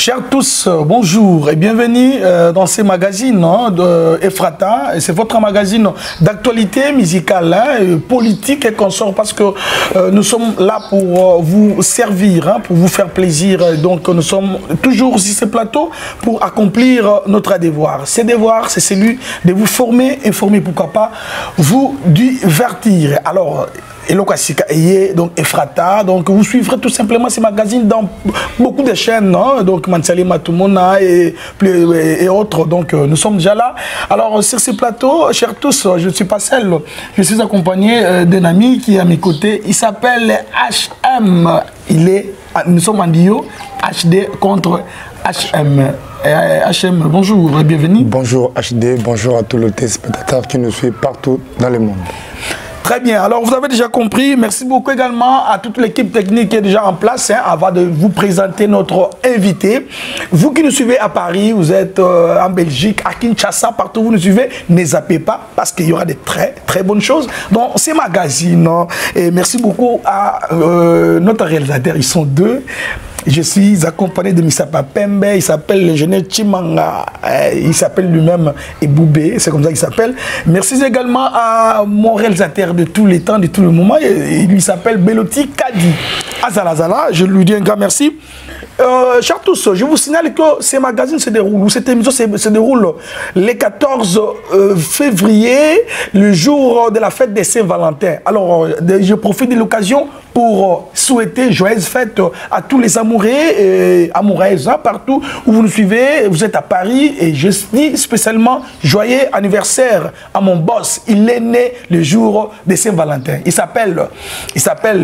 Chers tous, bonjour et bienvenue dans ces magazines de Ephrata. C'est votre magazine d'actualité musicale, politique et consort, parce que nous sommes là pour vous servir, pour vous faire plaisir. Donc nous sommes toujours sur ce plateau pour accomplir notre devoir. Ce devoir, c'est celui de vous former, informer, pourquoi pas, vous divertir. Alors, donc Ephrata, donc vous suivrez tout simplement ces magazines dans beaucoup de chaînes, donc Mansali Matumona et autres, donc nous sommes déjà là. Alors sur ce plateau, chers tous, je ne suis pas seul, je suis accompagné d'un ami qui est à mes côtés, il s'appelle HM, nous sommes en duo, HD contre HM. HM, bonjour et bienvenue. Bonjour HD, bonjour à tous les téléspectateurs qui nous suivent partout dans le monde. Très bien, alors vous avez déjà compris, merci beaucoup également à toute l'équipe technique qui est déjà en place, avant de vous présenter notre invité. Vous qui nous suivez à Paris, vous êtes en Belgique, à Kinshasa, partout où vous nous suivez, ne zappez pas parce qu'il y aura de très bonnes choses dans ces magazines. Et merci beaucoup à notre réalisateur, ils sont deux. Je suis accompagné de Misapa Pembe, il s'appelle l'ingénieur Chimanga, il s'appelle lui-même Eboubé, c'est comme ça qu'il s'appelle. Merci également à mon réalisateur de tous les temps, de tout le moment, il lui s'appelle Beloti Kadi. Azalazala, je lui dis un grand merci. Chers tous, je vous signale que ces magazines se déroulent, cette émission se déroule le 14 février, le jour de la fête de Saint-Valentin. Alors, je profite de l'occasion pour souhaiter joyeuses fêtes à tous les amoureux et amoureuses, partout où vous nous suivez. Vous êtes à Paris et je dis spécialement joyeux anniversaire à mon boss. Il est né le jour de Saint-Valentin. Il s'appelle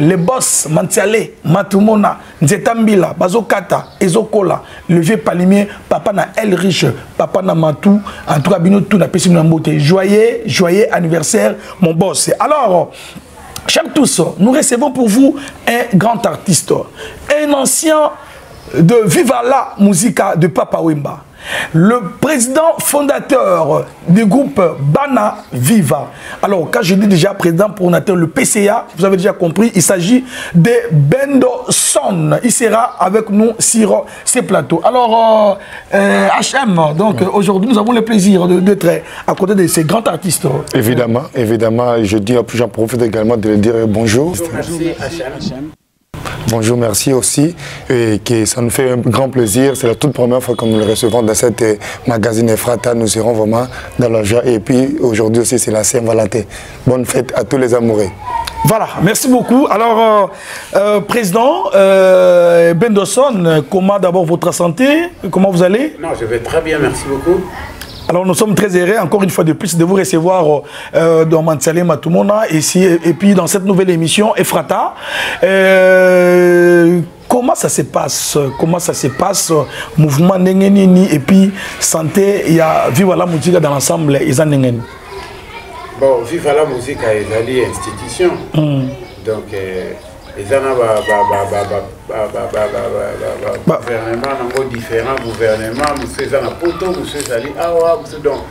le boss Mantiale, Matumona, Nzetambila, Bazokata, Ezokola, le vieux palmier, papa na El Riche, papa na Matou, en tout cas, tout na pessimé beauté. Joyeux anniversaire, mon boss. Alors, chers tous, nous recevons pour vous un grand artiste, un ancien de Viva la Musica de Papa Wemba, le président fondateur du groupe Bana Viva. Alors, quand je dis déjà président fondateur, le PCA, vous avez déjà compris, il s'agit de Bendo Son. Il sera avec nous sur ces plateaux. Alors, HM, donc aujourd'hui, nous avons le plaisir d'être à côté de ces grands artistes. Évidemment, évidemment, j'en profite également de le dire bonjour. Merci HM. Bonjour, merci aussi. Et que ça nous fait un grand plaisir. C'est la toute première fois que nous le recevons dans cette magazine Ephrata. Nous serons vraiment dans la joie. Et puis aujourd'hui aussi, c'est la Saint-Valentin. Bonne fête à tous les amoureux. Voilà, merci beaucoup. Alors, président Bendoson, comment d'abord votre santé? Comment vous allez? Non, je vais très bien, merci beaucoup. Alors nous sommes très heureux encore une fois de plus de vous recevoir dans Mansali Matumona ici et puis dans cette nouvelle émission Ephrata. Comment ça se passe? Comment ça se passe? Mouvement Nengenini et puis santé, il y a Viva la Musica dans l'ensemble, ils en Nengen. Bon, Viva la Musica est une institution. Donc, ils en gouvernement différents gouvernements, monsieur Zana Poto, monsieur Zali Awa, donc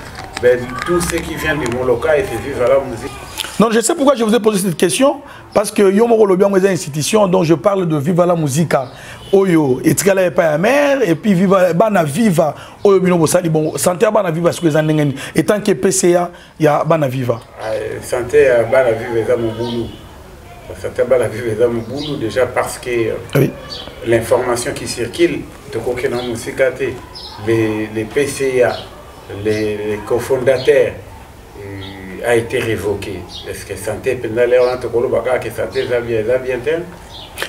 tout ce qui vient du Moloka et fait vivre la musique. Non, je sais pourquoi je vous ai posé cette question, parce que Yomoro Lobian est une institution dont je parle de Viva la Musica. Oyo, et Tkala est pas mère, et puis Viva Bana Viva, Oyo Bino Bosali, bon, santé Bana Viva, ce que les années, et tant que PCA, il y a Bana Viva. Santé Bana Viva, c'est mon boulot. Santé Bana Viva, c'est mon boulot, déjà parce que l'information qui circule, de coquin en musique, les PCA, les cofondateurs, a été révoqué. Est-ce que santé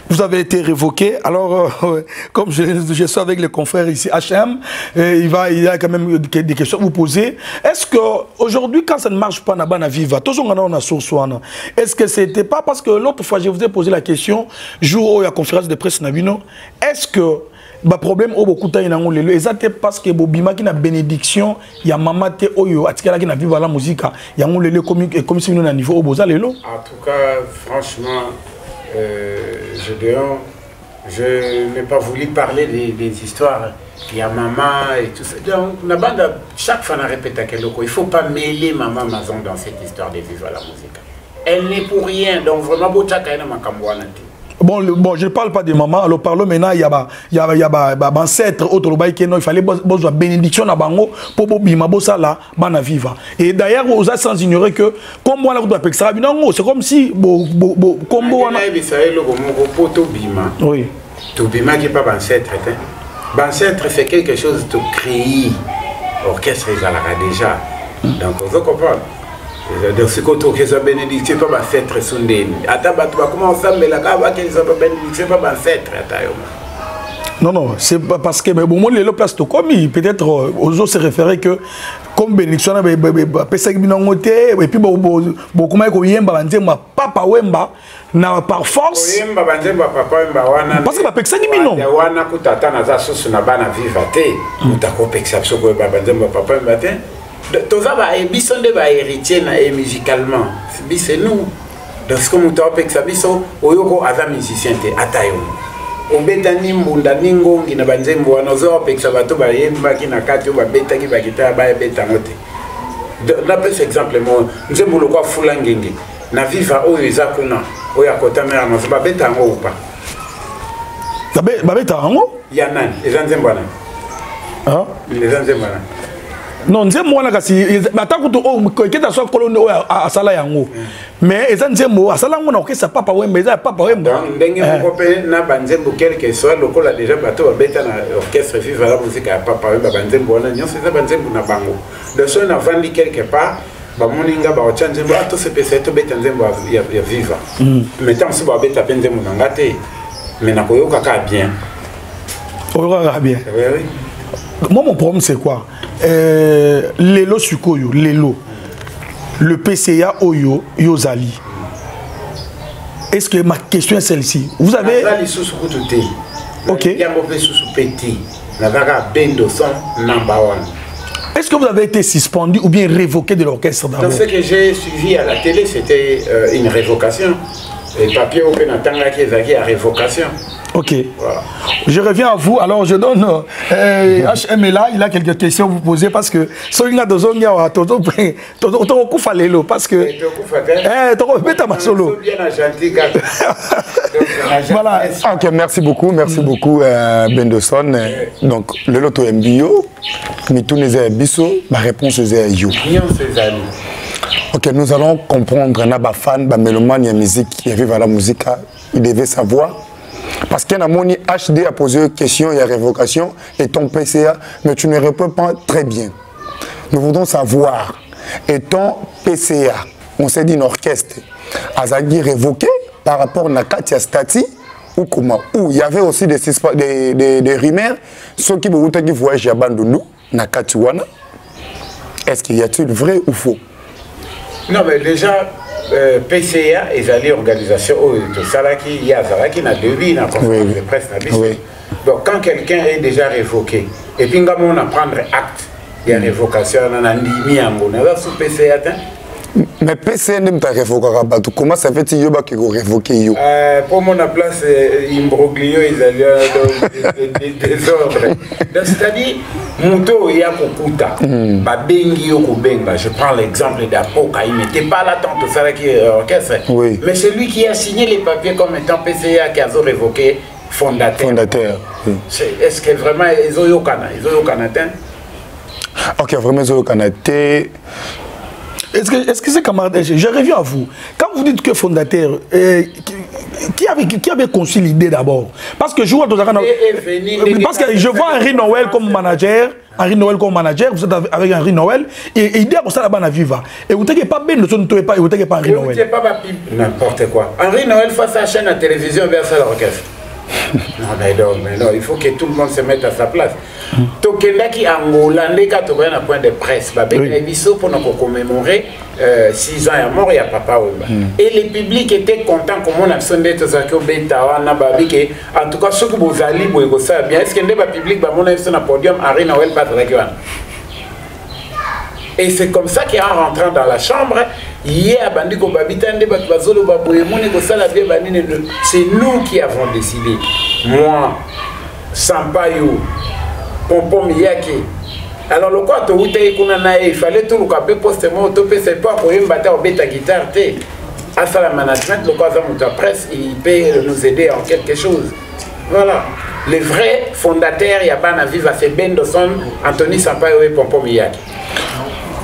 vous avez été révoqué. Alors, comme je suis avec les confrères ici, HM, il y a quand même des questions à vous poser. Est-ce qu'aujourd'hui, quand ça ne marche pas, est-ce que c'était pas parce que l'autre fois, je vous ai posé la question, jour où il y a conférence de presse, est-ce que le problème au beaucoup de temps est parce que bobima qui na bénédiction il y a maman te oyo atikala qui na Viva la Musica il y a le comme si nous na niveau au boza lelo. En tout cas, franchement, je n'ai pas voulu parler des histoires. Il y a maman et tout ça. Donc, la bande, chaque fois, on répète à quel loco. Il ne faut pas mêler maman Mazon dans cette histoire de Viva la Musica. Elle n'est pour rien. Donc, vraiment, beau chaka na makambouanati. Bon, je ne parle pas de maman, alors parlons maintenant, il y a ancêtre, autre il fallait besoin bénédiction à Bango pour bima bossa là, bana viva. Et d'ailleurs, vous avez sans ignorer que comme moi là vous doit ça, c'est comme si combo oui. Tout bima qui pas ancêtre, ancêtre c'est quelque chose de créer. Orchestre déjà. Donc vous comprenez. Donc c'est quand on a bénédiction pas ancêtre sondé. Attends, comment ensemble la cava qu'ils ont bénédiction pas ancêtre. Non, c'est parce que bon moi les place to comme peut-être aux autres se référer que comme bénédiction pesa binangote et puis beaucoup mai ko yemba nzemba papa wemba na par force yemba nzemba papa wemba wana parce que ba pesa bino wana kutata na za soso na bana vivate utako pesa soko baba nzemba papa wemba te toza ba ebisonde ba héritier na musicalement c'est nous donc ce que muto pesa biso oyoko aza musicien te atayo obeta nimbunda ningongi na banzembo wanozo peksa bato ba yemba kina kati ba beta ki ba kita ba beta ngote na pese exemple mo nzembo lokwa fulangenge na viva oyo eza kuna oyo akota mera no ba beta ngo upa ba beta ngo ya nani eza nzembo na eza nzembo na non nzembo wana kasi batakuto o keta so kolone oyo asala yango mais eza nzembo asala ngo na okesa papa wemba eza papa wemba donc ndenge moko pe na banzembo quelque soit lokola déjà bato babeta na orchestre viva la musique ya papa wemba banzembo wana nyonso eza banzembo na bango de so na vandi quelque part ba moninga ba ocha nzembo to se pesa to beta nzembo ya viva mais tant so ba beta pe nzembo na ngate mais na koyoka ka bien oyoka bien oui. Moi, mon problème, c'est quoi? Lelo Sukoyo, Lelo, le PCA Oyo, Yozali. Est-ce que ma question est celle-ci? Vous avez... Ok. Est-ce que vous avez été suspendu ou bien révoqué de l'orchestre d'abord? Dans ce que j'ai suivi à la télé, c'était une révocation. Et papier au Pénatanga qui est à révocation. Ok. Voilà. Je reviens à vous. Alors, je donne HM est là. Il a quelques questions à vous poser parce que Solinga Dozonga a todo falelo parce que voilà. Ok, merci beaucoup Bendoson. Donc le loto MBO, Mituneze Bisso, ma réponse est yo. Ok, nous allons comprendre un fan, un mélomane, il y a musique, il y avait la musique, il devait savoir. Parce qu'un amoni HD a posé une question, il y a révocation, et ton PCA, mais tu ne réponds pas très bien. Nous voulons savoir, et ton PCA, on s'est dit une orchestre, Azagi révoqué par rapport à Katia Stati, ou comment? Ou il y avait aussi des rumeurs, ceux qui voyagent à Bandounou, Nakatiwana. Est-ce qu'il y a-t-il vrai ou faux? Non, mais déjà, PCA et les organisations, tout ça là qui y a n'a devis, n'a conférence de presse, donc quand quelqu'un est déjà révoqué, et puis on a prendre acte, il y a révocation, on a mis en bon, on a sous PCA. Mais PCA n'est pas révoqué, comment ça fait qu'il y a révoqué? Pour mon place, imbroglio, ils allaient des désordres. C'est-à-dire, Mouto ya kokuta, babengi yo kubenga. Je prends l'exemple d'Apoka, il n'était pas là tant que ça qui est orchestre. Oui. Mais celui qui a signé les papiers comme étant PCA qui a révoqué fondateur. Oui. Est-ce que vraiment ils ont eu au Canada? Ok, vraiment ils ont eu au Canada. Est-ce que c'est camarade? Je reviens à vous. Quand vous dites que fondateur, qui avait conçu l'idée d'abord? Parce que je vois Henri Noël comme manager. Henri Noël comme manager, vous êtes avec Henri Noël et il dit à ça là-bas viva. Et vous n'êtes pas bien, vous n'êtes pas Henri Noël. N'importe quoi. Henri Noël face à la chaîne à télévision vers l'orchestre. Non, il faut que tout le monde se mette à sa place. Tokendaki Angola, les gars, tu vois un point de presse. Pour nous commémorer 6 ans à mort, il y a Papa Wemba. Et le public était content comme on a sonné tout ça. En tout cas, ceux qui vous allez, vous savez bien. Est-ce que le public va monter sur un podium, Henri Noël pas avec eux? Et c'est comme ça qu'en rentrant dans la chambre, c'est nous qui avons décidé. Moi, Sampaio, Pompom Miyake. Alors, le quoi, il fallait tout le capé poste-moi, c'est pas pour une bataille au bêta guitare. à ça la management, le cas de la presse, il peut nous aider en quelque chose. Voilà. Les vrais fondateurs, il y a pas à vivre, c'est Bendoson, Anthony Sampaio et Pompo Miyake.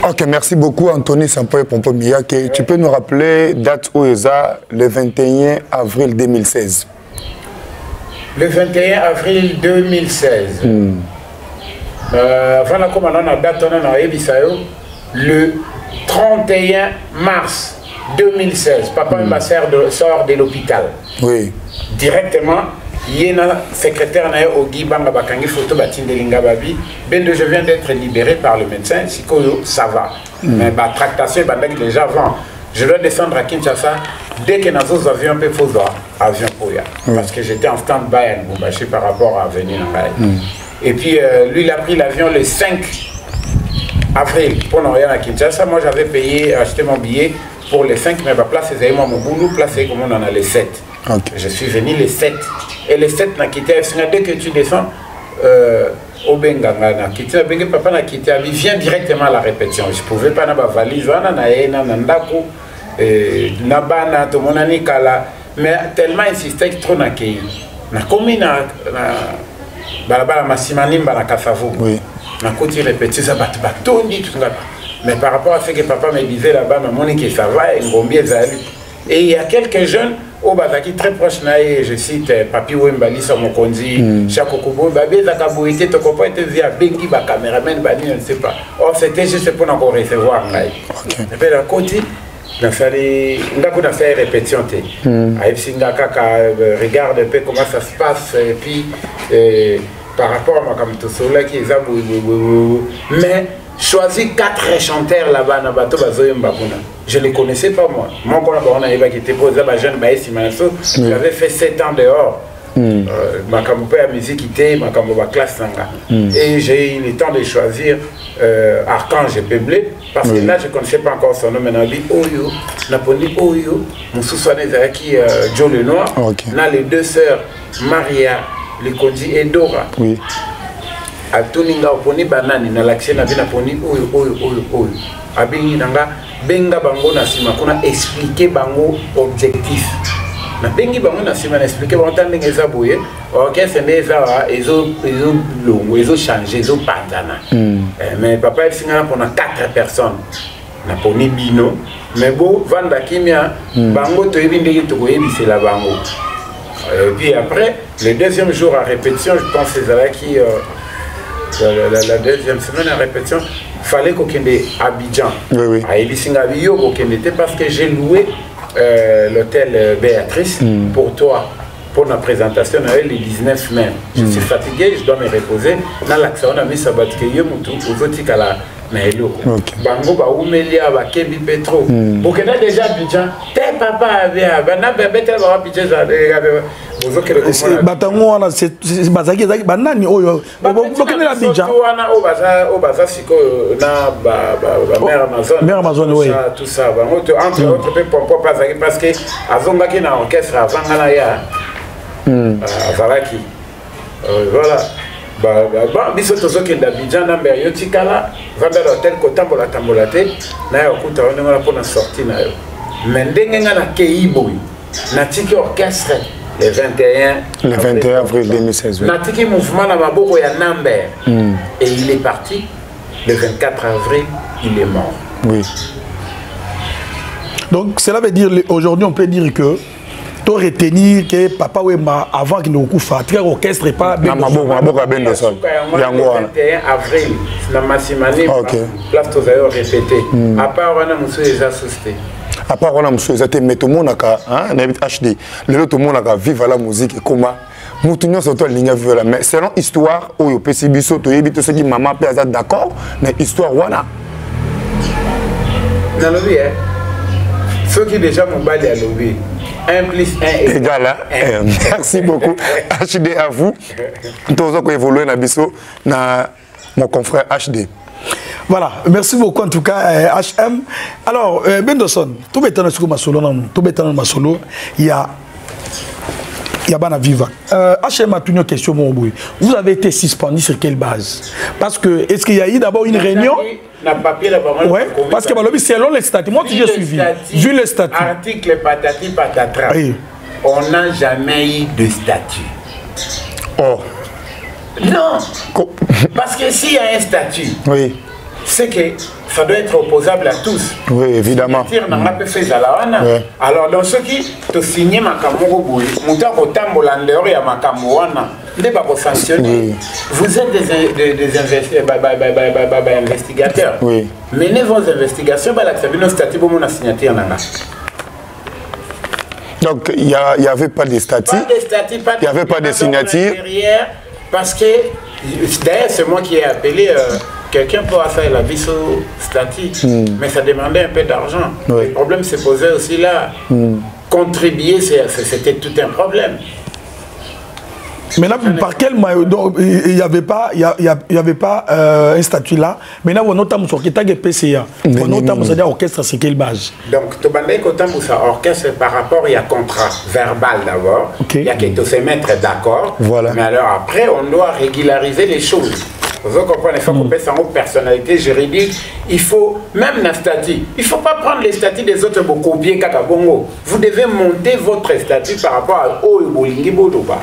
Ok, merci beaucoup Anthony Sampaio et Pompo Miyake. Tu peux nous rappeler date où est le 21 avril 2016? Le 21 avril 2016. Avant la commande, on a date, on a le 31 mars 2016. Papa sort de l'hôpital. Oui. Directement. Il y a un secrétaire au Guy Banga Bakangi photo Batindelinga Babi. Je viens d'être libéré par le médecin. Ça va. Mais la tractation est déjà avant. Je dois descendre à Kinshasa. Dès que nous avions un peu faux avion pour y aller. Parce que j'étais en stand-by à Lubumbashi par rapport à venir en Et puis lui, il a pris l'avion le 5 avril pour nous aller à Kinshasa. Moi, j'avais payé, acheté mon billet pour le 5, mais ma place, c'est moi mon boulot, placé comme on en a le 7. Okay. Je suis venu le 7. Et le 7 n'a quitté. Dès que tu descends au Benganga, n'a quitté. Papa n'a quitté. Il vient directement à la répétition. Je ne pouvais pas avoir ma valise. Mais tellement insisté que trop n'a quitté. Na komi na balabala masimanimba na Kasavo. Oui. Na côté répété ça batondi tout ça. Mais par rapport à ce que papa me disait là-bas, maman que ça va et Ngombi ezali. Et il y a quelques jeunes au Bazaki très proches naïe, je cite Papi Wembali sur mon condi, Chako Kobo, Babé Zakabo était ton copain était via Bengi ba caméraman Bani, je ne sais pas. Or c'était juste pour nous recevoir naïe. Et puis la côté on a fait répétition. Regarde un peu comment ça se passe et puis par rapport à ma Kamtosola qui est à mais choisi 4 chanteurs là-bas dans bateau je ne les connaissais pas moi. Mon collègue qui était posé à jeune Maïs Simanaso, j'avais fait 7 ans dehors. Ma musique était ma classe sanga. Et j'ai eu le temps de choisir Archange Péblé parce que là je ne connaissais pas encore son nom. Maintenant dit Oyo, Napoli Oyo, mon sous-soigné qui Joe Lenoir. Là les 2 sœurs Maria, Lekondi et Dora. Oui. A Toninga oponi banani na l'accès na bina poni Oyo. Abingi nanga benga bango na sima kuna expliquer bango objectif. Na bengi bango na sima na expliquer bango tandenge za boye OK c'est déjà ezo longo ezo changer ezo pandana. Mais papa il singa pour 4 personnes na poni bino mais bo vanda kimia bango to ebindeki to koyebisa la bango. Et puis après le deuxième jour à répétition je pense c'est là qui la deuxième semaine à répétition fallait qu'on ait Abidjan. Oui. À Ebisingabiyo, parce que j'ai loué l'hôtel Béatrice pour toi, pour la présentation le 19 mai. Je suis fatigué, je dois me reposer. Dans l'accès, on a mis Sabatke Yomutu, aux autres à la Naïlo. Bango, Baoumelia, Bakebi Petro. Pour que déjà Abidjan, tel papa avait un bébé, tel papa Abidjan, batango wana c'est bazaki zaki banani oyo bokene la Abidjan wana o baza siko na mère Amazon oui tout ça entre autres peu pompo bazaki parce que azonga ki na orchestre avanga na ya azalaki voilà biso tozoki d'Abidjan na mbere yotikala vanda l'hôtel kotambola te na yokuta wana pona sortie na yo mais ndenge nga na keibo na tiki orchestre le 21 avril 2016. Natiki mouvement na maboko ya Namber. Et il est parti. Le 24 avril, il est mort. Oui. Donc cela veut dire aujourd'hui on peut dire que tu retenir que Papa Wemba avant qu'il ne coupe très orchestre et pas bien. Maboko ya Bendoson. Le 21 avril, na Massimani. Place tous ailleurs répété. À part wana musu les assistés. À part on a monsieur ça mais tout le monde a HD le tout le monde a vivre la musique comment mutunyo surtout ligne vivre la mais selon histoire oyo pesi biso to yebi to ce qui maman peut être d'accord mais histoire wana na lobby ceux qui déjà mon bali à lobby 1 plus 1 égale 1. Merci beaucoup HD à vous tous ko évoluer na biso na mon confrère HD. Voilà, merci beaucoup en tout cas HM. Alors Bendoson, tout béton sur ma solo, il y a Yabana Viva. HM a une question, mon boy. Vous avez été suspendu sur quelle base? Parce que, est-ce qu'il y a eu d'abord une réunion? Oui, parce que selon les statuts, moi qui j'ai suivi, vu les statuts. Article patati patatra. Oui. On n'a jamais eu de statut. Oh. Non. Parce que s'il y a un statut, oui, c'est que ça doit être opposable à tous. Oui, évidemment. Alors, dans ce qui te signe Makamoro, vous êtes des investigateurs. Oui. Menez vos investigations, nos statuts pour mon signature. Donc, il n'y avait pas de statut. Il n'y avait pas de signature. Parce que, d'ailleurs, c'est moi qui ai appelé quelqu'un pour faire la vie sur statut, mais ça demandait un peu d'argent. Oui. Le problème se posait aussi là. Contribuer, c'était tout un problème. Maintenant, par quel moyen? Il n'y avait pas, un statut là. Maintenant, on note sur le PCA. On note sur l'orchestre, c'est quelle base? Donc, tu as orchestre par rapport, il y a contrat verbal d'abord. Il y a que se mettre d'accord. Voilà. Mais alors après, on doit régulariser les choses. Vous comprenez, il faut qu'on passe en personnalité juridique. Il faut, même la statut, il ne faut pas prendre les statuts des autres pour copier Kakabongo. Vous devez monter votre statut par rapport à Oebolingi Bodoba.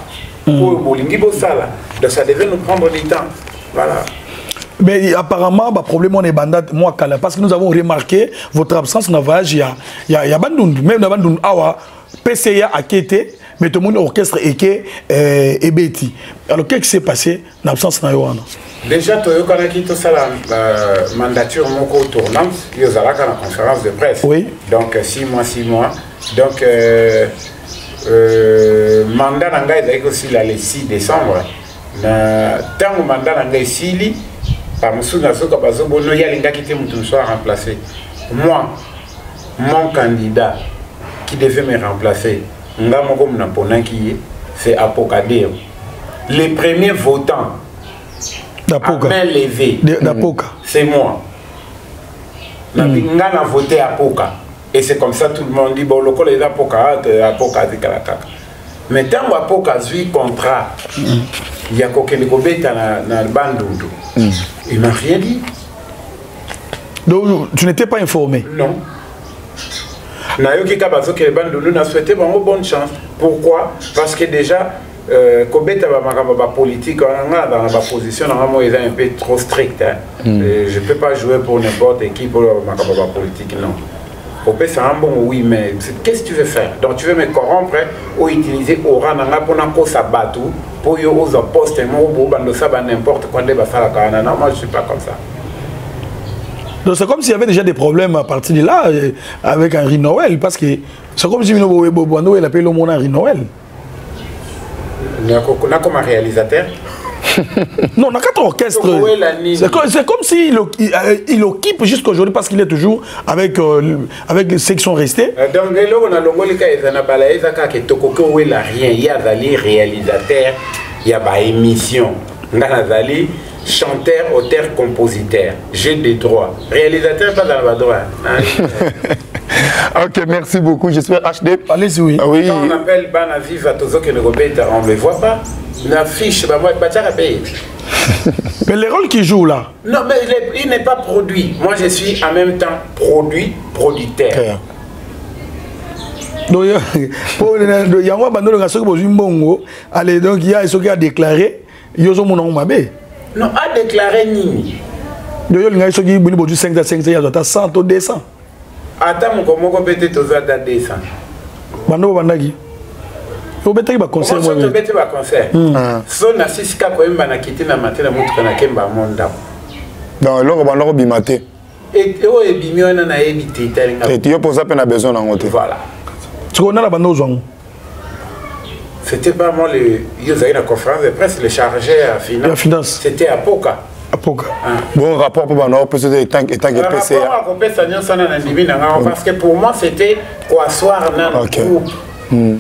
Donc ça devait nous prendre du temps. Voilà. Mais apparemment, le problème on est bandat, moi, parce que nous avons remarqué votre absence dans le voyage. Il y a Bandoun, même dans Bandoun, PCA a quitté, mais tout le monde orchestre et Betty. Alors qu'est-ce qui s'est passé dans l'absence de Yohana? Déjà, tu as quitté la mandature moko tournante, il y a la conférence de presse. Oui. Donc 6 mois. Donc, mandat nanga est aussi le 6 décembre. Tant que mandat nanga est sili, par monsieur Nasoka Bazobono, il y a les gars qui étaient remplacés. Moi, mon candidat qui devait me remplacer, c'est Apokadeo. Les premiers votants à main levée, c'est moi. On a voté Apoka. Et c'est comme ça tout le monde dit, bon, le collègue Apoka, mais tant que Apoka a eu contrat, il y a quelqu'un qui a dans le Bandundu. Il ne m'a rien dit. Donc, tu n'étais pas informé? Non. Nayoki Kabazo que le Bandundu a souhaité bonne chance. Pourquoi? Parce que déjà, Kobeta va politique, dans la position, est un peu trop strict. Je ne peux pas jouer pour n'importe qui pour la politique, non. C'est un bon oui, mais qu'est-ce que tu veux faire? Donc tu veux me corrompre ou utiliser Oran pour y aux postes n'importe quoi. Non, moi je ne suis pas comme ça. Donc c'est comme s'il y avait déjà des problèmes à partir de là avec Henri Noël, parce que c'est comme si il appelait le monde Henri Noël. On a comme un réalisateur. Non, on a 4 orchestres. C'est comme s'il occupe jusqu'à aujourd'hui parce qu'il est toujours avec les sections restées. Donc, là, on a le cas il n'y a rien. Il y a des réalisateurs, il y a des émissions. Il y a des chanteurs, auteurs, compositeurs. J'ai des droits. Réalisateur, pas dans le droit. Ok, merci beaucoup. J'espère HD. Allez-y, oui. Oui. Quand on appelle Bana Viva, on ne le voit pas. L'affiche, mais les rôles qu'il joue là? Non, mais il n'est pas produit. Moi, je suis en même temps producteur. Donc, il y a un bandolo allez, donc il y a ce qui a déclaré, il y a non, a déclaré Nini. Il y a ce qui a dit 5 à 5, il y a 100 ou 200. Attends, comment peut-être aux à 200? Bandolo Bandagi. Vous mettez un concert. Vous mettez un concert. So na sisika ko emba na kiti na matela mutu kana kemba monda. Donc là on va bimater. Et o ebimi ona na ebité talinga. Et tu poses à peine besoin en côté. Voilà. Tu connais la bande aux gens. C'était pas moi le la conférence de presse le chargé à finance. C'était à Poka. Bon rapport pour Banor peut être tant que PC. Parce que pour moi c'était quoi soir dans le groupe.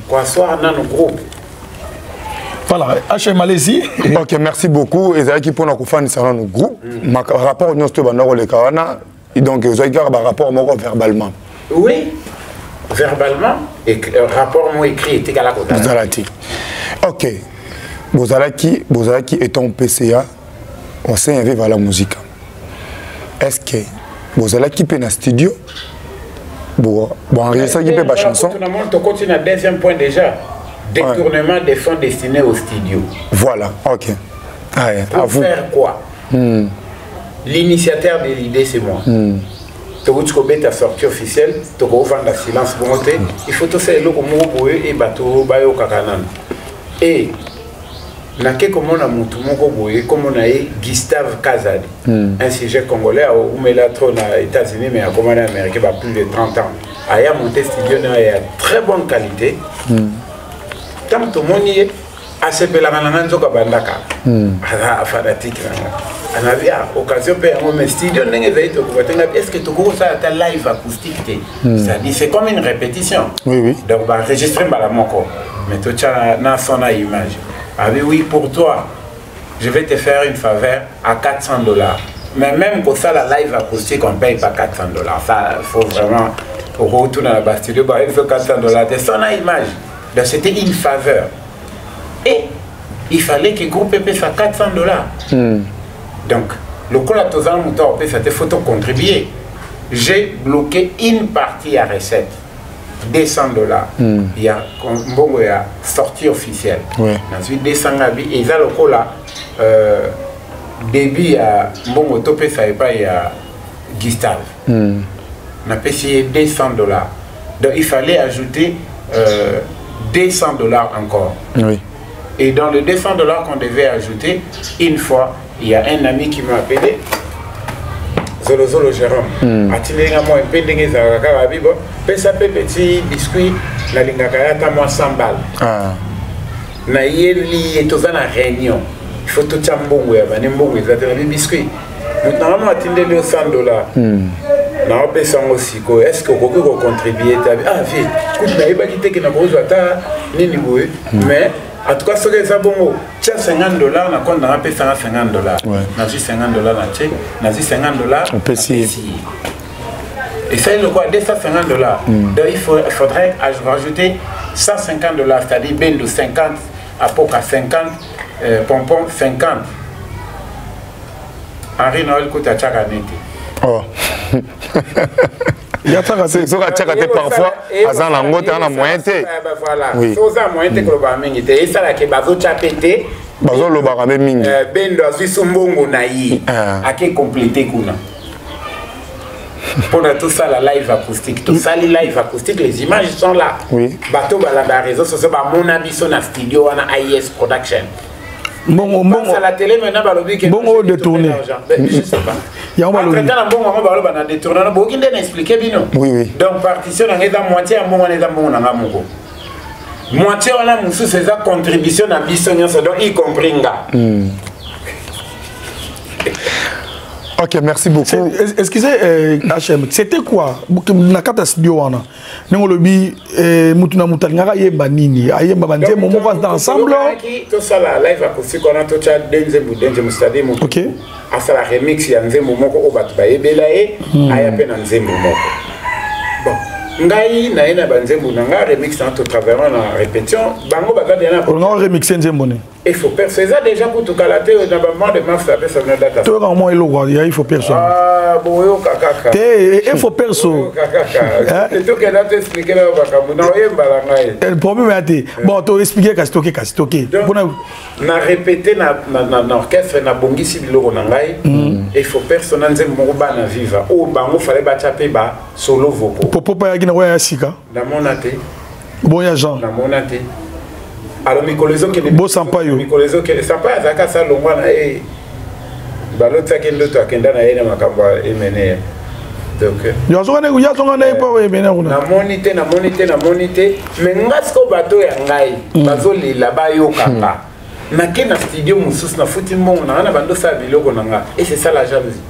Quoi soir dans le groupe. Voilà, HM Malaisie. Ok, merci beaucoup. Et c'est qui pour nous faire dans le groupe. Rapport au Banor le Kawana. Donc vous avez un rapport verbalement. Oui. verbalement et rapport moi écrit était à la côte. Ok. Bozalaki étant PCA, on s'est invité vers la musique. Est-ce que Bozalaki peut dans le studio? Bon, enregistrer qui peut la chanson. On continue à deuxième point déjà. Détournement des fonds destinés au studio. Voilà, ok. Pour faire quoi? L'initiateur de l'idée, c'est moi. Tu as ta sortie officielle, tu as vendre la silence pour monter. Il faut tout ça et bateau bayo kakanan. Et comme on a comme on a Gustave Kazadi, un sujet congolais où il a trop aux États-Unis mais à commandé américain plus de 30 ans. Il a monté studio de très bonne qualité. Tant que tout le monde y est, ACP la mananzo kabandaka. Fanatique. On a vu occasion de faire un studio. Est-ce que tu as ta live acoustique? C'est comme une répétition. Oui. Donc, on va enregistrer la moko. Mais tu as son image. Ah oui, pour toi, je vais te faire une faveur à $400. Mais même pour ça, la live acoustique, on ne paye pas $400. Ça, il faut vraiment retourner dans la studio. Il faut $400. C'est son image. Donc, c'était une faveur. Et il fallait que le groupe paye ça $400. Donc, le collatéral moteur paye cette photo contribuer. J'ai bloqué une partie à recette. $200. Il y a une sortie officielle. Ensuite, $200 et ça, le cola, début à Mbongo Topé, ça n'est pas Gustave. On a payé $200. Donc, il fallait ajouter $200 encore. Et dans les $200 qu'on devait ajouter, une fois, il y a un ami qui m'a appelé. Zolo Jérôme. A-t-il un peu de petit biscuit, la lingakaya, t'as moi 100 balles. Na yeli et tout ça na réunion. Il faut tout chambongo ya banembongo ezatela biscuit. Normalement atinde le $100. Na opé sango siko. Est-ce que vous pouvez contribuer ah vie. Écoute na yeba kité que na bozo ata nini boye. Mais en tout cas ce que ça bongo. Tiens $50 na compte na opé $50. Na ji $50 na tché. Na ji $50 on peut essayer. Et ça, il quoi $250. Donc il faudrait rajouter $150, c'est-à-dire ben de 50, à Poca 50, Pompon 50. Henri Noël coûte à chaque année. Oh. Il y a ça parfois, à Zanango, tu as la moitié. Voilà, c'est ça, moitié que le barming était. Et ça, là, que Bazo Tchapete, Bazo le barming. Ben de Susumbongo Naï, à qui compléter Kuna. Pour tout ça, la live acoustique, tout ça, les live acoustiques, les images sont là. Bateau, la réseau, c'est mon avis, sur la studio, on a IS Production. Bon, à la télé, maintenant, bon, détourné. Je sais pas. Il y a un bon détourné. On a expliqué, oui. Donc, partition, on est dans moitié, on est dans mon amour. Moitié, on a c'est sa contribution à Bissonnion, donc y compris. Ok, merci beaucoup. Excusez, HM, c'était quoi? Nakata studio wana. Nengo lobi mutuna mutanga yemba nini? Ayemba banje momo va ensemble. Tout ça la live acoustique on a tout ça denze mustadi mo. OK. Asa la remix ya nzembo moko obatu ba yebela e aya pe na nzembo moko. Bon. Ngai na ina banzembo nanga remix na tout travaillant na répétition, bango bazali na. On a remixé nzembo ne. Il faut percer ça déjà pour tout calater dans le moment de mars après ça date. Toi quand moi il faut personne. Ah bon yo kaka. Il faut personne. C'est tout que là t'expliquer là bakamu na yemba la ngai. Le problème est bon to expliquer ka stocker. Na répéter na orchestre na bongisi biloko na ngai. Il faut personne nzembo bana viva. O bango fallait ba taper ba solo vocal. Popo pa yaki na wa sika. Na monate. Bon ya Jean. Na monate. Alors Mikolozo qui est beau Sampaio. Mikolozo qui est Sampaio azaka sa longwana e balota kendo to akenda na yena makamba emene. Donc ya zonga na ipo emene kuna. Na monité mais ngasko bato ya ngai bazo lila bayo kaka. Na kena studio mususu na futi mbongo na bando sa biloko na nga et c'est ça la jalousie.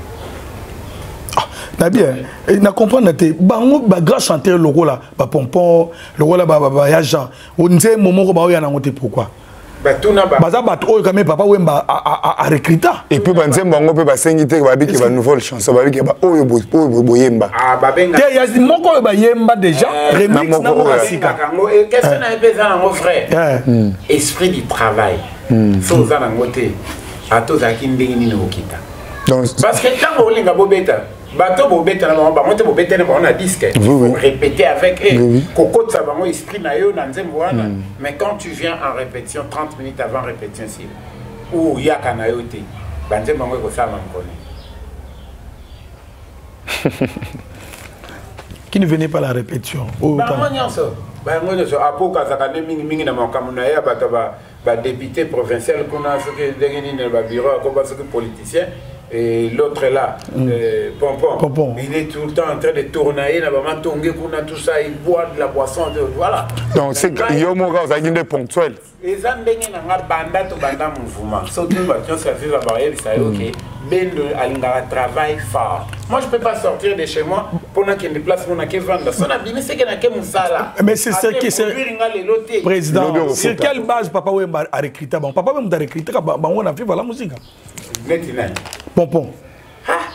Bien, na comprendre te bango ba grand chanteur loko la ba pompon loko la ba ya Jean on nze momo ko ba ya na ngote pourquoi baza bato oyo quand même Papa Wemba a recruté. Et puis banzemba ngo pe basengite ba biki ba nouvelle chanson ba biki ba oyo boyemba. Ah babenga. Te ya moko oyo ba yemba déjà remix na mo asika. Qu'est-ce que na epeza na mon frère? Esprit du travail. So za na ngote. Atoza ki ndenge ni okita. Donc parce que tant olinga bobeta bato bobeta na bango bango te bobeta na bango na disque. Répéter avec eux. Koko tsa bango esprit na yo na nzembo wana. Mais quand tu viens en répétition 30 minutes avant répétition si ou yaka na yo te banzembo bango ko sala mkoni. Qui ne venait pas à la répétition. Bango nyonso. Bango nyonso apoka zakane mingi na makambo na ya bato ba député provincial qu'on a ce que dans le bureau comme ce que politicien et l'autre là Pompon il est tout le temps en train de tourner là maman tongue qu'on a tout ça il boit de la boisson voilà donc c'est yomoga vous avez ponctuel et ça ndenge na banda to banda mouvement surtout ba tiens ça fait la barrière ça OK bendo alinga travail fort moi je peux pas sortir de chez moi pour na qu'il déplace mon na vendre son abîme c'est que na ke musala mais c'est ce qui c'est président sur quelle base Papa Wemba a recruté bon Papa Wemba a recruté on a fait la musique maintenant Pompon ah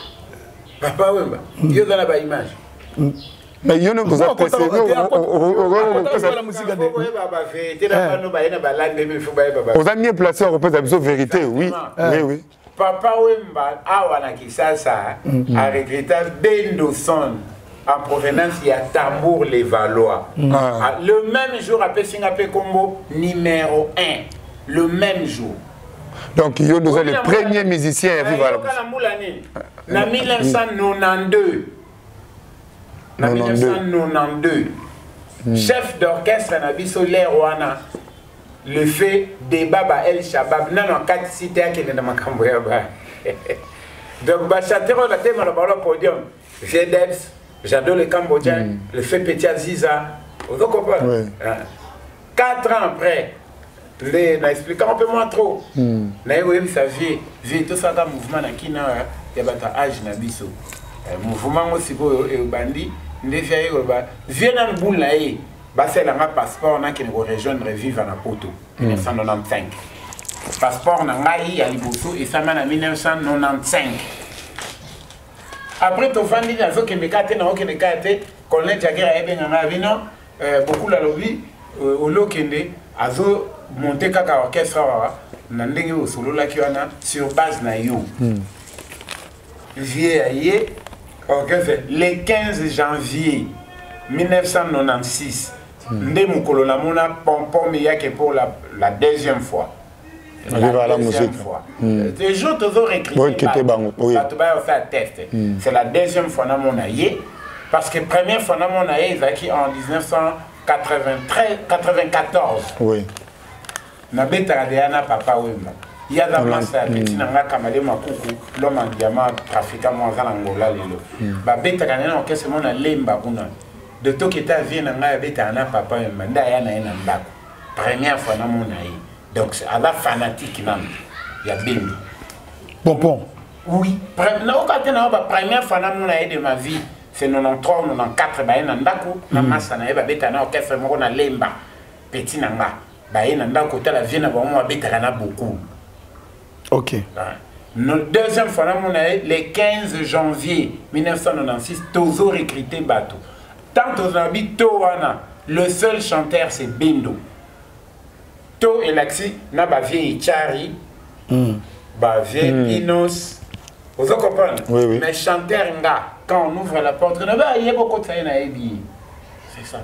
Papa Wemba yo dans la image mais yo ne vous a pas la musique vous avez mieux placé on repose la vérité oui oui Papa Wemba awana kisasa a recruté Bendo Son en provenance il y a Tambour les Valois. Le même jour à Pessingape Combo numéro 1 le même jour. Donc il y a le premier musicien à vivre à 1992. En 1992. Chef d'orchestre Nabiso Lerwana le fait débat ba El Shabab non 4 cités qui est dans ma camboya ba. Donc ba chanteur la thème le podium. Jedeps, j'adore les Cambodgiens, le fait Petit Aziza. Vous comprenez? 4 ans après les na expliquant un peu moins trop. Na eu sa vie tout ça dans mouvement na kina ya bata âge na biso. Mouvement aussi ko e bandi ndefia yo ba viena mbula e ba c'est un passeport na qui nous rejoindre vivre na Poto 1995. Passeport na ngai ya liboso et ça en 1995. Après to fandi na zo kemekate na okemekate Colonel Jagera ebenga na vino beaucoup la lobby au lokende azo monter kaka orchestre na ndenge o solo la kiwana sur base na yo. Vieux le 15 janvier 1996 Ndé Mukolo la mona Pompon Miyake pour la deuxième fois. La musique. Les jours toujours écrits. C'est la deuxième fois dans mon aïe. Parce que la première fois dans mon aïe, c'est en 1994. Oui. Nabeta Deana Papa Wemba. Il y a dans ma salle, petit nanga kamale makuku, l'homme en diamant, trafiquant moi en Angola lelo. Ba beta kanena okese mona lemba kuna. De to kita vie nanga beta na Papa Wemba nda ya na ina ndako. Première fois na mon aïe. Donc c'est à la fanatique même. Il y a Bendo. Pompon. Oui. Première fois de ma vie, c'est 93, 94, bah ndako na massa na eba beta na orchestre moko na lemba. Petit nanga. Bah ndako ta la vie na ba mo beta na beaucoup. OK. Notre deuxième fois le 15 janvier 1996, toujours recruté bateau. Tant aux habits Towana, le seul chanteur c'est Bendo. To et Laxi, na ba vieille Chari, ba vieille Pinos. Vous comprenez? Oui. Mais chanteur nga, quand on ouvre la porte, il y a beaucoup de ça na ebi. C'est ça.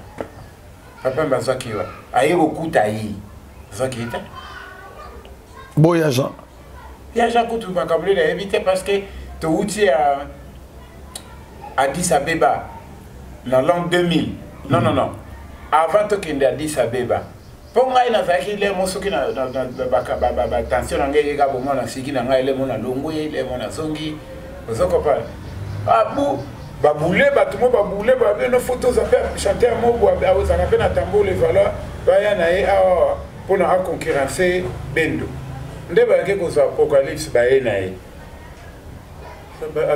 Papa Mbazaki wa. Aïe beaucoup taï. Zaki était. Voyageant. Il y a Jacques tout macabler à éviter parce que tu outil à Addis Abeba dans l'an 2000. Non. Avant que tu Addis Abeba. Pour moi, il y a des gens qui ont attention à ce que vous avez dit, vous avez dit, vous avez ah, baboulé, tout le monde baboulé, nos photos, chanter un mot, ça appelle un tambour, les valeurs, pour nous concurrencer Bendo. Ndeba ke ko za apocalypse ba ena e.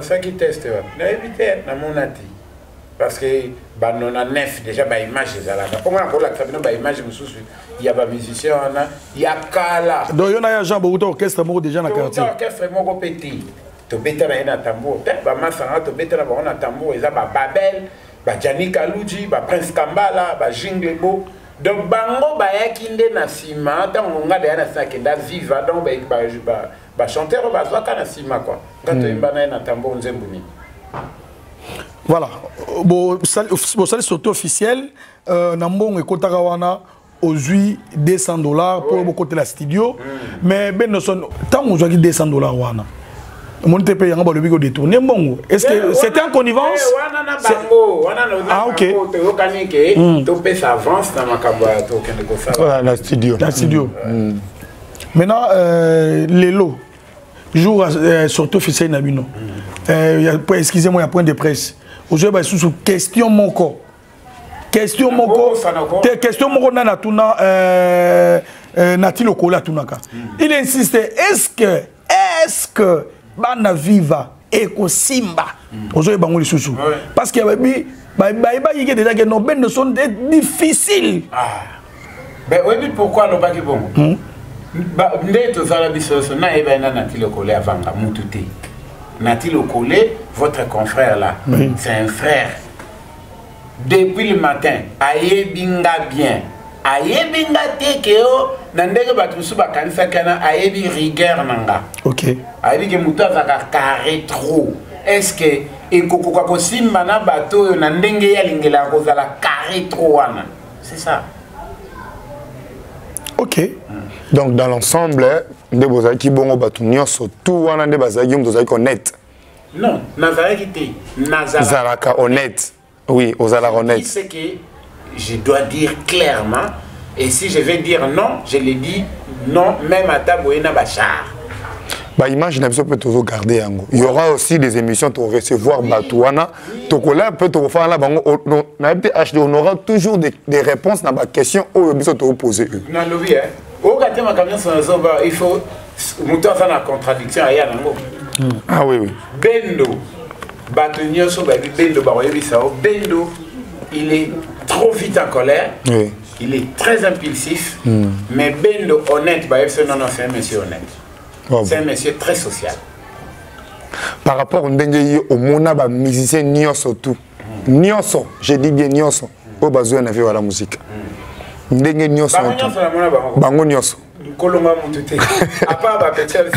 Ça qui teste va. Na éviter na monati. parce que on a 9 déjà ba image ezalaka comment on la kabino ba image mususu il y a ba musicien il y a kala donc il y a Jean beaucoup d'orchestre moko déjà na quartier orchestre moko petit to betana na tambour peut ba masanga to betana ba na tambour eza ba Babel ba Janika Luji ba Prince Kambala ba Jinglebo donc bango ba yakinde na sima tango ngada na sakenda viva donc ba chanteur ba zwaka na sima quoi quand to imbana na tambour nzembuni. Voilà, bon, ça c'est surtout officiel. Nambon et Kotarawana aux $200 pour le côté de la studio. Mais ben nous sommes tant on joue $200 wana. Mon te paye en bas le bigo détourné bon. Est-ce que c'était en connivence? Ah ok. Tu peux s'avance dans ma cabane, tu connais la studio. La studio. Maintenant les lots jour surtout officiel Nabino. Excusez-moi, il y a point de presse. Aujourd'hui, sous question mon corps. Question mon corps. Question mon corps na tuna nati lokola tunaka. Il insistait est-ce que bana viva eko simba. Aujourd'hui bango lisusu. Parce que il y a déjà que nos bennes sont difficiles. Ah. Ben oui, pourquoi non pas qui bon. Ndé to sala biso na eba na nati lokola avanga mututé. Nati Lokole, votre confrère là, c'est un frère. Depuis le matin, aye binga bien. Aye binga tekeo, nandege batusu bakanisa kana aye bi rigueur nanga. Ok. Aye bi ke muta zaka carré trop. Est-ce que ekokoka ko simba na bato na ndenge ya lingela ko zala carré trop wana? C'est ça. Ok. Donc dans l'ensemble, de bozaki bongo batu nyonso tout wana nde bazaki mtozaki honnête. Non, nazaraki te. Nazaraka honnête. Oui, ozalaka honnête. C'est que je dois dire clairement et si je vais dire non, je le dis non même à Taboyena Bachar. Bah image n'a peut toujours garder yango. Il y aura aussi des émissions pour recevoir Batouana. Tokola peut te faire là bango na peut HD on aura toujours des réponses dans ma question au biso te poser. Na lobi hein. Au gâté ma camion sur zoba, il faut monter en la contradiction à yango. Ah oui oui. Bendo Batonio so Bendo baroyebi sao Bendo il est trop vite en colère. Oui. Il est très impulsif. Mais Bendo honnête bah non c'est un monsieur honnête. Oh, c'est un monsieur très social. Par rapport au mona ba musicien nyonso tout. Nyonso, je dis bien nyonso. Au besoin na la musique. Ndenge nyonso. Bango nyonso. Kolonga mutute. Apa ba petel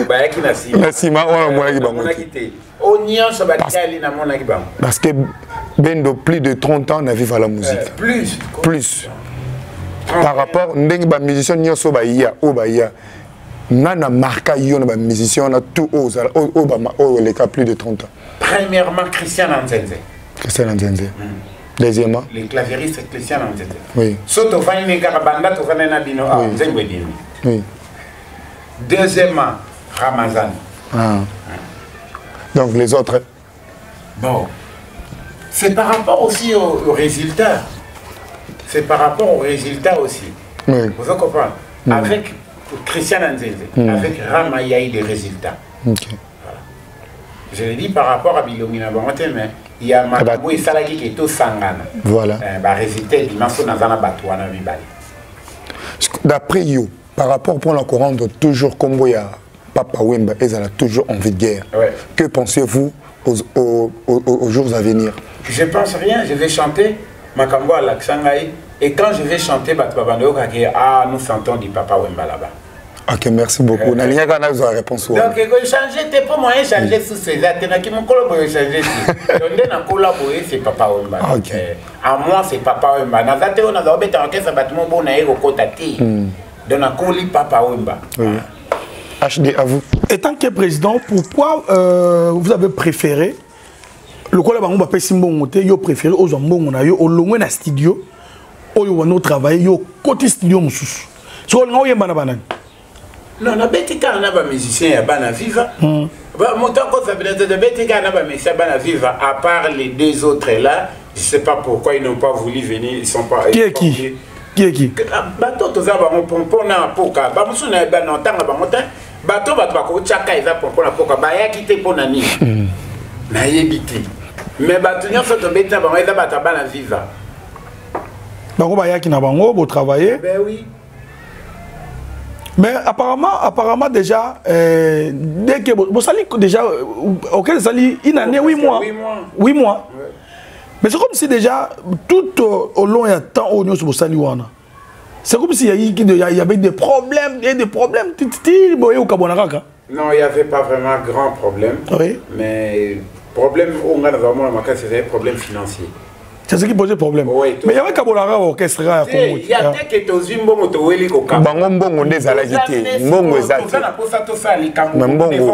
ba yaki na sima. Na sima on mona ki bango. O nyonso ba kali na mona ki bango. Parce que Bendo plus de 30 ans na vivre à la musique. Plus. Par rapport ndenge ba musicien nyonso ba ya o ba ya. Nana marqué yon ba musicien on a tout aux les cas plus de 30 ans. Premièrement Christian Nzenze. Christian Nzenze. Deuxièmement les claviéristes Christian Nzenze. Oui. Soto fani karabanda to fana na bino ah Nzembe dini. Oui. Deuxièmement Ramazan. Ah. Donc les autres. Bon. C'est par rapport aussi aux résultats. C'est par rapport aux résultats aussi. Oui. Vous comprenez? Avec Christian Nzenze, avec Rama, il y a eu des résultats. Okay. Voilà. Je le dis par rapport à Bilomina Bangote, mais il y a Makabou et Salaki qui est tout sangana. Voilà. Résultat, dimanche, on a un batouana Bibali. D'après you, par rapport pour encore rendre toujours comme il y a Papa Wemba, ils ont toujours envie de guerre. Ouais. Que pensez-vous aux jours à venir? Je ne pense rien, je vais chanter Makambo à l'Aksangaï. Et quand je vais chanter ah, nous sentons du Papa Wemba là-bas. Ok, merci beaucoup. Donc, changer, t'es pas moyen de changer sous ces athénas qui m'ont collaboré, changer. Donc, on a collaboré, c'est Papa Wemba. Ok. À moi, c'est Papa Wemba. Dans la théorie, on a fait un orchestre, bâtiment bon, on a eu au côté. Donc, on a collé Papa Wemba. HD, à vous. Et tant que président, pourquoi vous avez préféré le collaborateur Papa Simbo Mote, vous préféré aux Zambon, on a eu au loin d'un studio. Oyo no travail yo côté studio mususu so nga oyemba na banani non na betika na ba musicien ya bana viva ba montant ko ça peut de betika na ba musicien bana viva à part les deux autres là je sais pas pourquoi ils n'ont pas voulu venir ils sont pas qui est qui bato to za ba mon pompon na poka ba musu na ba non tanga ba montant bato ba ko chaka eza pompon na poka ba ya kité pona ni na yebité Mais batunya faut tomber ta bango eza bataba na visa. Bango ba qui na bango pour travailler. Ben oui. Mais apparemment déjà dès que vous sali déjà auquel sali une année 8 mois. 8 mois. Ouais. Mais c'est comme si déjà tout au long il y a temps au niveau sur sali wana. C'est comme s'il y avait des problèmes, Non, il n'y avait pas vraiment grand problème. Oui. Mais problème, c'était un problème financier. C'est ce qui posait problème. Oui, mais il y avait Kabonara orchestre. Il y a des gens qui ont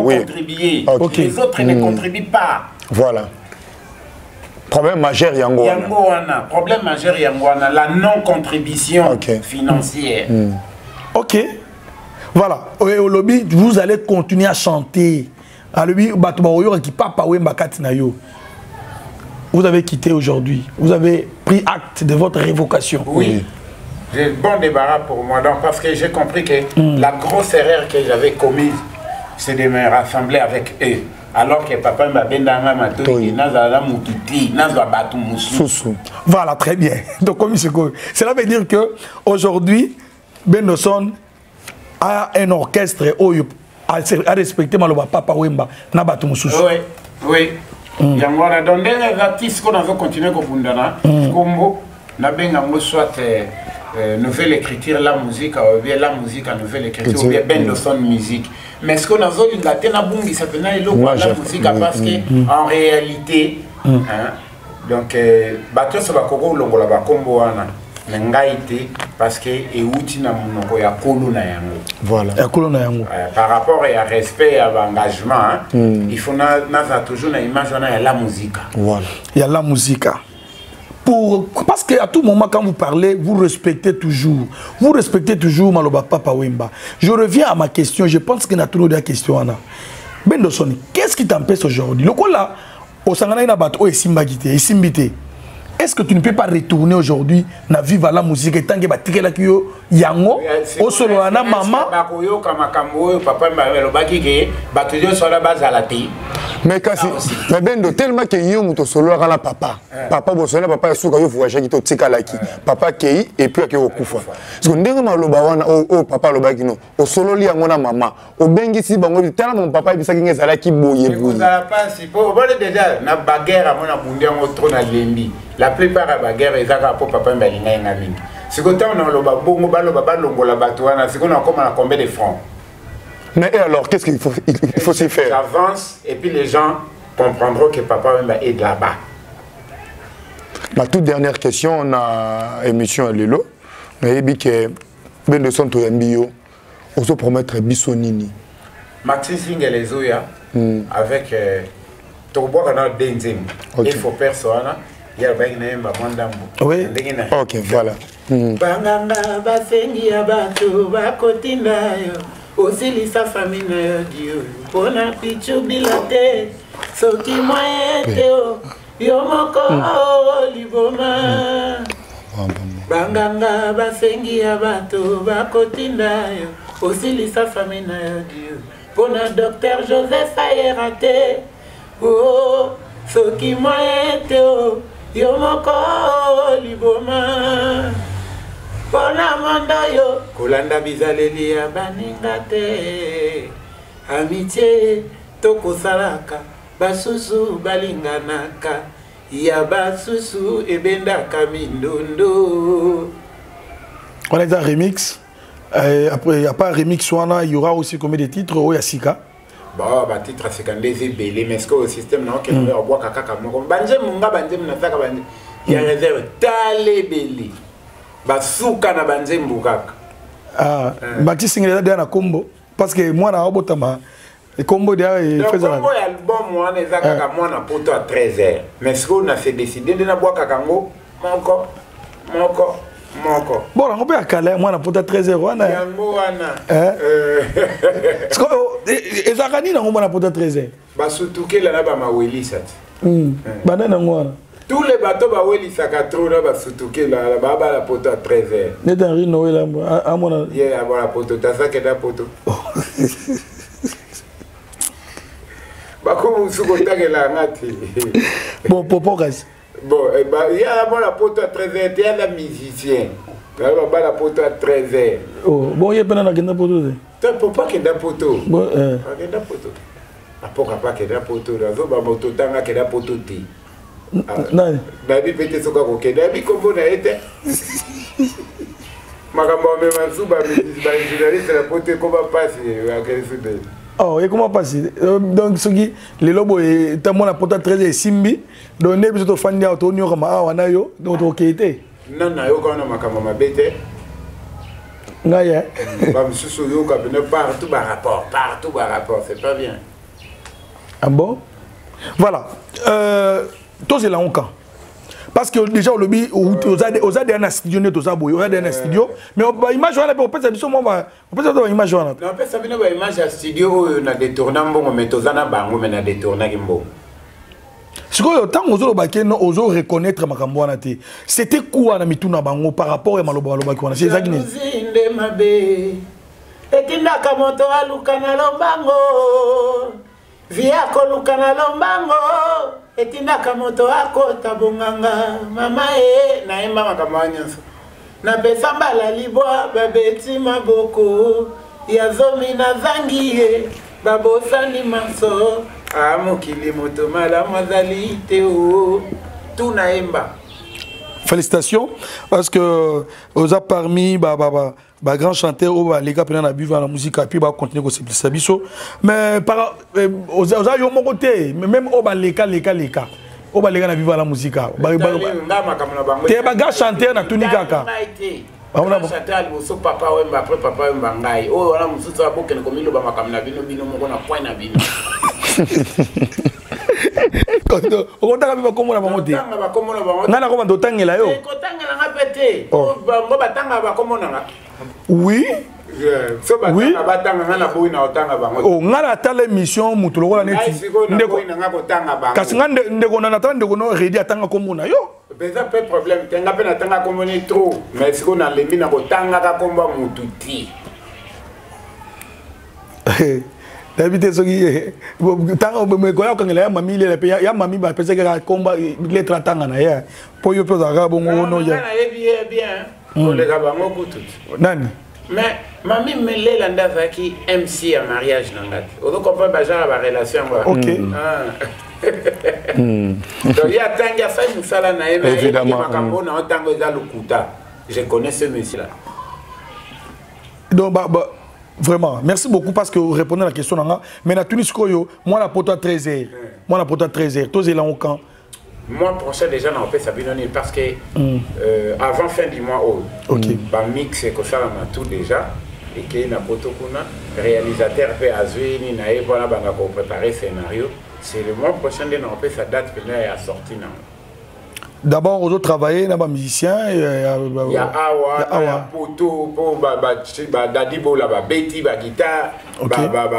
contribué. Les autres ne contribuent pas. Voilà. Problème majeur Yangoana. Problème majeur Yangoana. La non-contribution financière. Ok. Voilà. Au lobby, vous allez continuer à chanter. À lobby, vous avez quitté aujourd'hui. Vous avez pris acte de votre révocation. Oui. J'ai bon débarras pour moi. Donc, parce que j'ai compris que la grosse erreur que j'avais commise, c'est de me rassembler avec eux. Alors que papa m'a bien dans ma tête, voilà, très bien. Donc, cela veut dire que aujourd'hui, Bendoson a un orchestre a respecté Maloba Papa Wemba Nabatu Moussous. Oui, oui. Il y a des artistes qui ont continué à Kobundana, Combo, Nabenga soit nouvelle écriture, la musique, ou bien la musique en nouvelle écriture, ou bien Bendoson musique. Mais ce qu'on a vu, il y a un ça peut la musique parce qu'en réalité, donc, bateau ça va coco longo la combo ana, n'engaité parce que et outil na monoko ya kolo na yango. Voilà. Ya kolo na yango. Par rapport à respect à l'engagement, il faut na toujours na image na la musique. Voilà. Il y a la musique. Parce qu'à tout moment, quand vous parlez, vous respectez toujours. Vous respectez toujours Maloba Papa Wemba. Je reviens à ma question. Je pense qu'il y a toujours des questions. Bendoson, qu'est-ce qui t'empêche aujourd'hui? Le coup là, au Sangana Bato et Simbagité, et Simbité. Est-ce que tu ne peux pas retourner aujourd'hui na vivre la musique et tant que tu es yango au solo na maman mais kasi na bendo tellement que yo muto solo ala papa papa bosona papa suka yo voyage ki to tika laki papa kei et puis ke okufa parce que ndenge maloba wana o papa lobaki no o solo li yango na maman o bengisi bango tellement mon papa bisaki ngezala ki boye boye ça pas si pour déjà na baguerre à mon abundi en trop na lembi. La plupart de la guerre est pour papa Mbalinga et Nabing. Si on a le bongo, la batouana, c'est qu'on a comme combien de francs. Mais alors, qu'est-ce qu'il faut s'y faire? J'avance et puis les gens comprendront que papa Mba est là-bas. Ma toute dernière question, on a émission à Lilo. On a dit que Bendoson Toyambio, on se promettre Bissonini. Maxime Singh et les Oya, avec Tobois dans Denzim. Il faut personne. Oui. Ok, voilà. Banganga basengi ya bato bakotinda yo osilisa famille na yo dio pona pichu bilate soki moyete yo moko liboma banganga basengi ya bato bakotinda yo osilisa famille na yo dio pona docteur Joseph Ayerate oh soki moyete Yomoko liboma Pona manda yo Kolanda bizaleli ya baningate Amitié toko salaka Basusu balinganaka Ya basusu ebendaka mindondo. On a un remix. Après, il n'y a pas un remix, il y aura aussi combien de titres au Yassika? Bah, titre c'est quand des belé mais ce que au système non que nous bois kaka comme banje munga banje na saka banje ya réserve tale belé ba souka na banje mbukaka Baptiste Singh là na combo parce que moi na obotama le combo dia fait ça combo album moi na zaka moi na poto à 13h mais ce qu'on a fait décider de na bois kaka ngo moko bon, on peut accaler moi na poto 13h wana yango wana ezakani na ngoma na poto 13h basutuke la ba maweli sat banana ngwana tous les bateaux ba weli sakatro na basutuke la ba la poto à 13h net Henri Noël à mon yeah à la poto ta ça que da poto Comme vous avez la bon, pour reste. Bon, il y a la pote à 13h, il y a la musicien. Il y a la pote à 13h. Oh, bon, il y a pas de poteau. Tu ne peux pas qu'il y ait un poteau. Bon, il y a un poteau. Pourquoi pas qu'il y ait un poteau? Il y a un poteau. Non. Dabi peut-être ce qu'on a Dabi comme on a été. Makambo même Souba, les journalistes la pote comment passer à quel sujet? Oh, et comment passer? Donc, ce qui les lobos et tellement la pote 13 simbi, donc ne peut fan dia to nyo kama wana yo, donc OK été. Non non, yo kana makambo mabete. Ngaya. Ba msusu yo ka bene partout ba rapport, c'est pas bien. Ah bon? Voilà. Tous c'est là encore. Parce que déjà au lobby aux ADN studio ne tous aboy, aux ADN studio, mais image on a peut ça biso moi on peut ça image on a. Non, peut ça bino ba image à studio on a détourné mbongo mais tozana bango mais na détourné kimbo. Ce que tant aux autres baké non aux autres reconnaître makambo wana té. C'était quoi na mituna bango par rapport à maloba qui on a c'est ça qui n'est. Zinde mabe. Etinda kamoto alukana lombango. Via kolukana lombango. Etinda kamoto akota bonganga mama naimba makamanya na besamba la libwa babeti maboko ya zomi na zangiye babosani maso amokili moto mala mazali teo tout naimba. Félicitations parce que vous a parmi grand chanteur les gars pendant la bu la musique et puis va continuer comme c'est biso mais par aux yo mon côté même au leka au leka na vivre la musique te ba gars chanteur na tunikaka on a chanteur boso papa wemba après papa wemba ngai o wana mususu abokene komilo ba makamna bino moko na point na bino. On t'a vu comment on a monté. Nana comment on tangela yo. Kotangela ngapete. Bango batanga ba comment on a. Oui. So batanga batanga ngana boyi na otanga bango. Oh ngana ta l'émission mutuloko na neti. Ndeko nga kotanga bango. Kasi nga ndeko na tanga ndeko no ready atanga komona yo. Beza pe problème tenga pe na tanga komoni trop. Mais siko na lembi na kotanga ka komba mututi. D'habitude ce qui tant me goya quand ya mami le ya mami ba pese que combat lettre tanga na ya po yo pe za bongo no ya bien on les ga bango kutu nani mais mami mele la ndazaki MC à mariage nangati ozo comprendre ba genre ba relation ba OK donc ya tanga fa musala na ema évidemment makambo na tango za lukuta je connais ce monsieur là donc vraiment, merci beaucoup parce que vous répondez à la question. Mais na Tunis Koyo, moi la poto à 13h. Moi la poto à 13h. Tous les là au camp. Moi prochain déjà on peut s'abonner parce que avant fin du mois OK. Ba mix que ça la tout déjà et que na poto kuna réalisateur peut azui na e voilà banga ko préparer scénario. C'est le mois prochain on peut sa date venir à sortir na. D'abord, aux autres travailler, dans les musiciens. Il y a Awa, il y a Poto, Dadibo, Betty, guitare,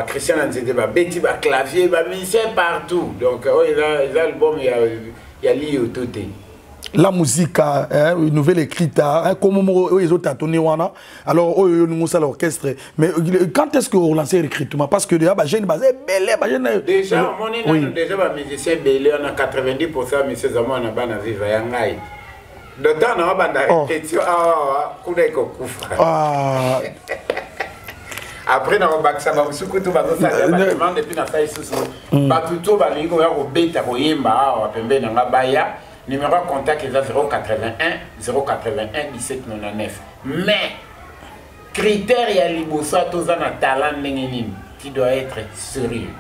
Christian Anzede, Betty, clavier, musicien partout. Donc, il y a l'album, il y a l'IO tout. La musique, une nouvelle écrite, comme les autres tâtonné, alors nous sommes l'orchestre. Mais quand est-ce que vous lancez l'écriture? Parce que déjà, j'ai une base belle. Déjà, on est déjà musicien belé, on a 90% de mes amis, on a ban à vivre à Yangaï. De temps, on a ban à répétition, après, on a ça va vous couper tout le monde depuis la faille sous tout va aller au bêta au yemba, au pembe dans la baya. Numéro de contact est 081 17 99. Mais, critère y a libosa tous un talent qui doit être sérieux,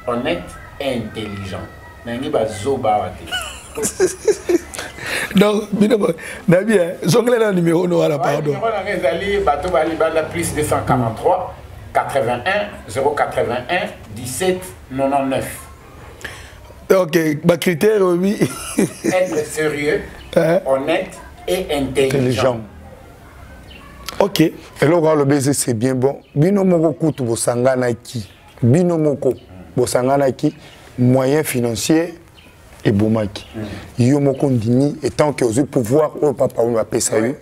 honnête et intelligent. Nangi ba zoba wate. Donc, bien, jongle le numéro no ala pardon. Numéro na ngezali bato bali bala plus 243 81 081 17 99. Ok, ma critère, oui. Être sérieux, honnête et intelligent. Ok. Et là, le baiser, c'est bien bon. Binomoko kutu bosangana ki. Binomoko bosangana ki. Moyens financiers et bomaki. Yomoko ndini, et tant que vous avez pouvoir, au papa ou à PSAU,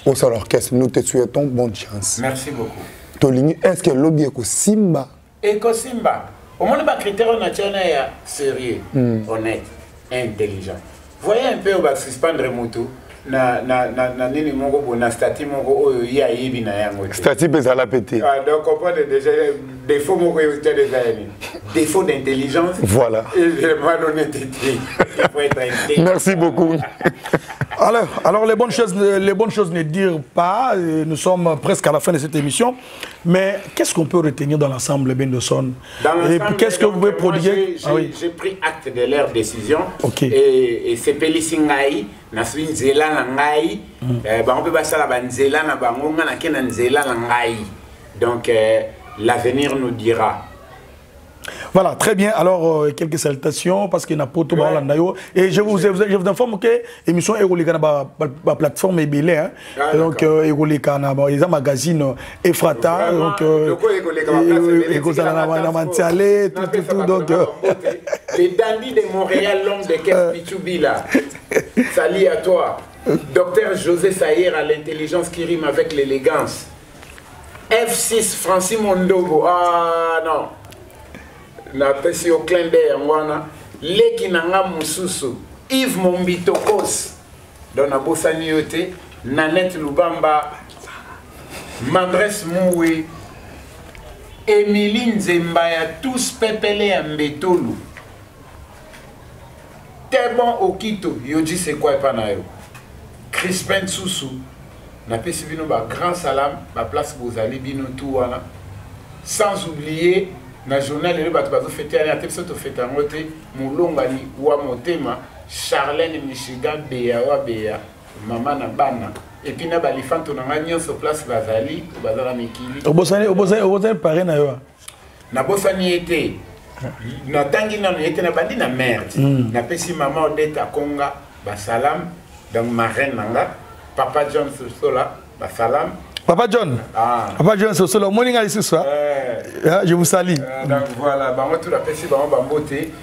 au sein de l'orchestre, nous te souhaitons bonne chance. Merci beaucoup. Tolini, est-ce que l'objet est Simba? Eko Simba. Au moins, les critères nationaux sérieux, honnête, intelligent. Voyez un peu, on va suspendre moto. Na nini mongo bona stati mongo oyo ya yibi na yango stati pesa la pété donc on parle déjà défaut mongo déjà défaut d'intelligence voilà et malhonnêteté. Merci beaucoup. Alors les bonnes choses ne dirent pas, nous sommes presque à la fin de cette émission, mais qu'est-ce qu'on peut retenir dans l'ensemble Bendoson? Et qu'est-ce que vous pouvez prodiguer? J'ai pris acte de leur décision. Okay. Et c'est Pélissingaï, Naswin Zela Nangaï, on peut passer la banzela na bangonga na kenan Zela Nangaï. Donc l'avenir nous dira. Voilà, très bien. Alors, quelques salutations parce qu'il y a pas tout le monde. Et je vous informe que l'émission est reliée à la plateforme EBL. Hein. Donc, est reliée à la magazine Efrata. Donc, les dandys de Montréal, l'homme de Kepichoubi là. Salut à toi. Docteur José Saïr à l'intelligence qui rime avec l'élégance. F6 Francis Mondogo. Ah non. Na pesi au clin d'œil wana leki nanga mususu Yves Mombitokos dona bosani yote Nanette Lubamba Mandres Moué Emiline Zembaya tous pepele ya Mbetolu Tebon Okito yoji c'est quoi pas na yo Crispin Soussou na pesi bino ba grand salam ba place bozali bino tout wana sans oublier na journal le bato bazo fêter à tepso to fêter ngote mulongani wa motema Charlène Michigan Bea wa Bea mama na bana et puis na balifanto na nganyo sur place bazali bazala mikili obosani paré na yo na bosani été na tangi na été na bandi na merde na pesi mama Odeta Konga ba salam donc marraine nanga papa John Sosola ba salam Papa John, Papa John, c'est le morning à ce soir. Je vous salue. Donc voilà, moi tout la personne, beauté,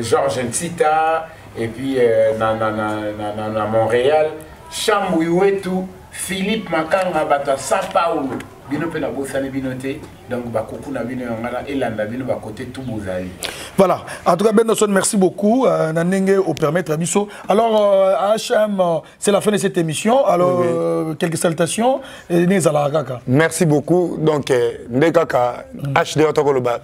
Georges Ntita, et puis na Montréal, Chambououetou, Philippe Makanga, Bata Sao Paulo, bino pe na bosani binoté, donc bakoku na bino ngala elanda bino ba côté tout bozali. Voilà, en tout cas Bendoson, merci beaucoup Nanenge au permettre Abisso. Alors HM, c'est la fin de cette émission. Alors quelques salutations et merci beaucoup. Donc ndekaka HD otokoloba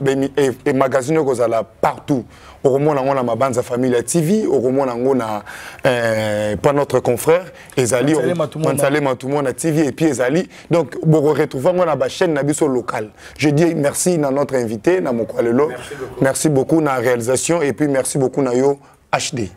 et magazine kozala partout. Au Roman on ma bande famille la TV, au Roman on a pas notre confrère Ezali Mansale Matoumo na TV et puis Ezali. Donc vous retrouvez on a ba chaîne Nabiso local. Je dis merci à notre invité na Mokwalelo. Merci beaucoup na réalisation et puis merci beaucoup na yo HD.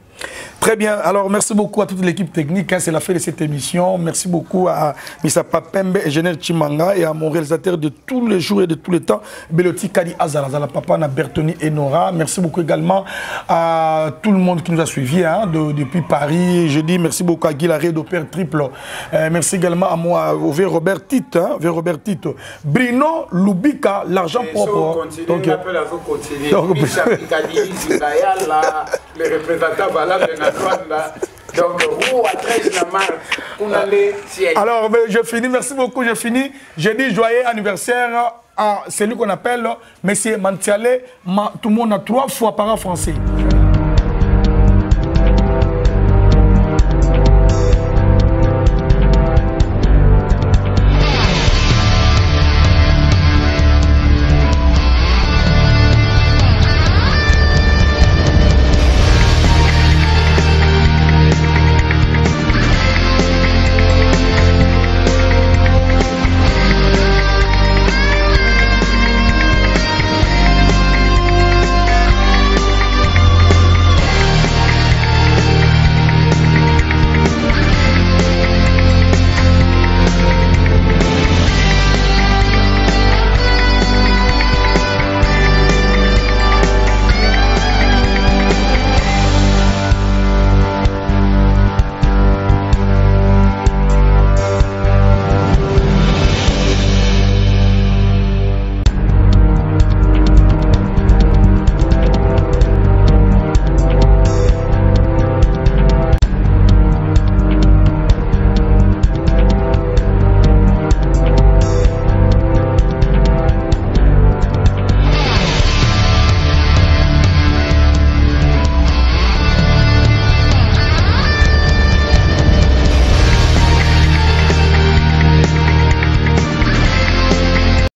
Très bien, alors merci beaucoup à toute l'équipe technique, hein, c'est la fin de cette émission. Merci beaucoup à Missa Papembe et Genel Chimanga et à mon réalisateur de tous les jours et de tous les temps, Beloti Kadi Azala, papa na Bertoni et Nora. Merci beaucoup également à tout le monde qui nous a suivis hein, depuis Paris. Je dis merci beaucoup à Guy Larré d'Opère Triple. Merci également à moi, au V. Robert Tite, hein, Brino Lubika, l'argent propre. Donc, les représentants valables de notre Rwanda. Donc, où à 13 la marque, on allait siège. Alors, je finis, merci beaucoup, je finis. Je dis joyeux anniversaire à celui qu'on appelle Monsieur Mantiale, tout le monde a 3 fois par an français.